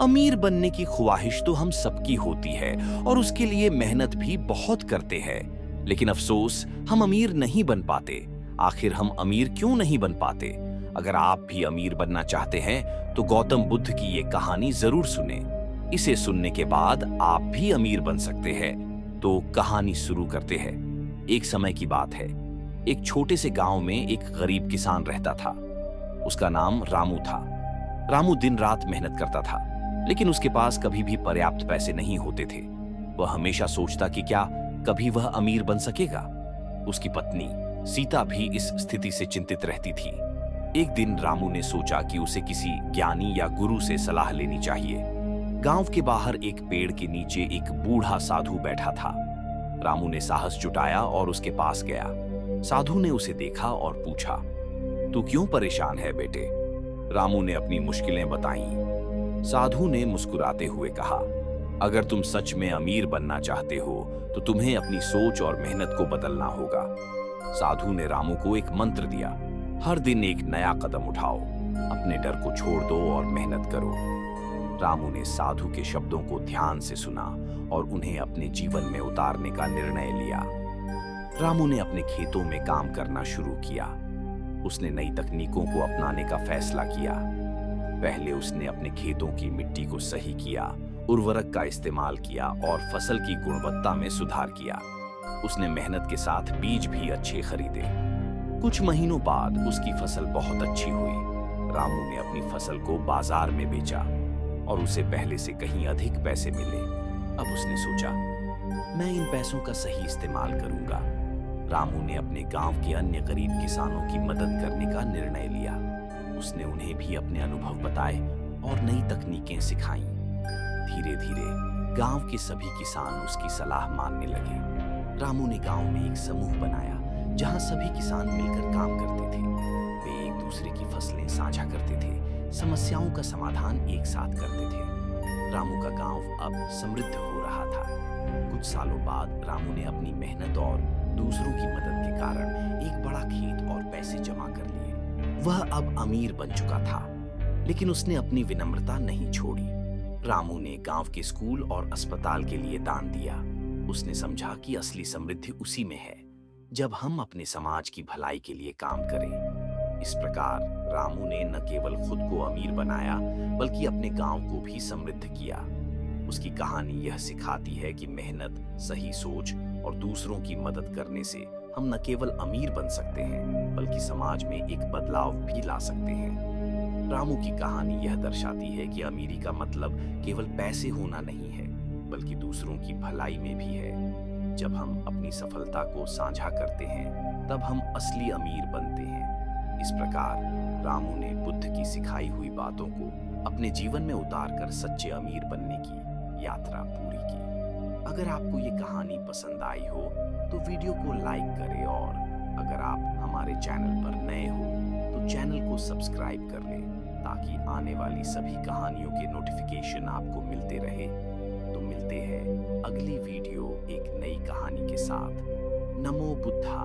अमीर बनने की ख्वाहिश तो हम सबकी होती है और उसके लिए मेहनत भी बहुत करते हैं। लेकिन अफसोस, हम अमीर नहीं बन पाते। आखिर हम अमीर क्यों नहीं बन पाते? अगर आप भी अमीर बनना चाहते हैं तो गौतम बुद्ध की ये कहानी जरूर सुने। इसे सुनने के बाद आप भी अमीर बन सकते हैं। तो कहानी शुरू करते हैं। एक समय की बात है। एक छोटे से गांव में एक गरीब किसान रहता था। उसका नाम रामू था। रामू दिन रात मेहनत करता था, लेकिन उसके पास कभी भी पर्याप्त पैसे नहीं होते थे। वह हमेशा सोचता कि क्या कभी वह अमीर बन सकेगा। उसकी पत्नी सीता भी इस स्थिति से चिंतित रहती थी। एक दिन रामू ने सोचा कि उसे किसी ज्ञानी या गुरु से सलाह लेनी चाहिए। गांव के बाहर एक पेड़ के नीचे एक बूढ़ा साधु बैठा था। रामू ने साहस जुटाया और उसके पास गया। साधु ने उसे देखा और पूछा, तू क्यों परेशान है बेटे? रामू ने अपनी मुश्किलें बताईं। साधु ने मुस्कुराते हुए कहा, अगर तुम सच में अमीर बनना चाहते हो तो तुम्हें अपनी सोच और मेहनत को बदलना होगा। साधु ने रामू को एक मंत्र दिया, हर दिन एक नया कदम उठाओ, अपने डर को छोड़ दो और मेहनत करो। रामू ने साधु के शब्दों को ध्यान से सुना और उन्हें अपने जीवन में उतारने का निर्णय लिया। रामू ने अपने खेतों में काम करना शुरू किया। उसने नई तकनीकों को अपनाने का फैसला किया। पहले उसने अपने खेतों की मिट्टी को सही किया, उर्वरक का इस्तेमाल किया और फसल की गुणवत्ता में सुधार किया। उसने मेहनत के साथ बीज भी अच्छे खरीदे। कुछ महीनों बाद उसकी फसल बहुत अच्छी हुई। रामू ने अपनी फसल को बाजार में बेचा और उसे पहले से कहीं अधिक पैसे मिले। अब उसने सोचा, मैं इन पैसों का सही इस्तेमाल करूंगा। रामू ने अपने गांव के अन्य गरीब किसानों की मदद करने का निर्णय लिया। उसने उन्हें भी अपने अनुभव बताए और नई तकनीकें सिखाईं। धीरे धीरे गांव के सभी किसान उसकी सलाह मानने लगे। रामू ने गांव में एक समूह बनाया जहां सभी किसान मिलकर काम करते थे। वे एक दूसरे की फसलें साझा करते थे, समस्याओं का समाधान एक साथ करते थे। रामू का गांव अब समृद्ध हो रहा था। कुछ सालों बाद रामू ने अपनी मेहनत और दूसरों की मदद के कारण एक बड़ा खेत और पैसे जमा कर लिए। वह अब अमीर बन चुका था, लेकिन उसने अपनी विनम्रता नहीं छोड़ी। रामू ने गांव के स्कूल और अस्पताल के लिए दान दिया। उसने समझा कि असली समृद्धि उसी में है, जब हम अपने समाज की भलाई के लिए काम करें। इस प्रकार रामू ने न केवल खुद को अमीर बनाया, बल्कि अपने गांव को भी समृद्ध किया। उसकी कहानी यह सिखाती है कि मेहनत, सही सोच और दूसरों की मदद करने से हम न केवल अमीर बन सकते हैं, बल्कि समाज में एक बदलाव भी ला सकते हैं। रामू की कहानी यह दर्शाती है कि अमीरी का मतलब केवल पैसे होना नहीं है, बल्कि दूसरों की भलाई में भी है। जब हम अपनी सफलता को साझा करते हैं, तब हम असली अमीर बनते हैं। इस प्रकार रामू ने बुद्ध की सिखाई हुई बातों को अपने जीवन में उतारकर सच्चे अमीर बनने की यात्रा पूरी की। अगर आपको ये कहानी पसंद आई हो तो वीडियो को लाइक करें और अगर आप हमारे चैनल पर नए हो तो चैनल को सब्सक्राइब कर लें, ताकि आने वाली सभी कहानियों के नोटिफिकेशन आपको मिलते रहे। तो मिलते हैं अगली वीडियो एक नई कहानी के साथ। नमो बुद्धा।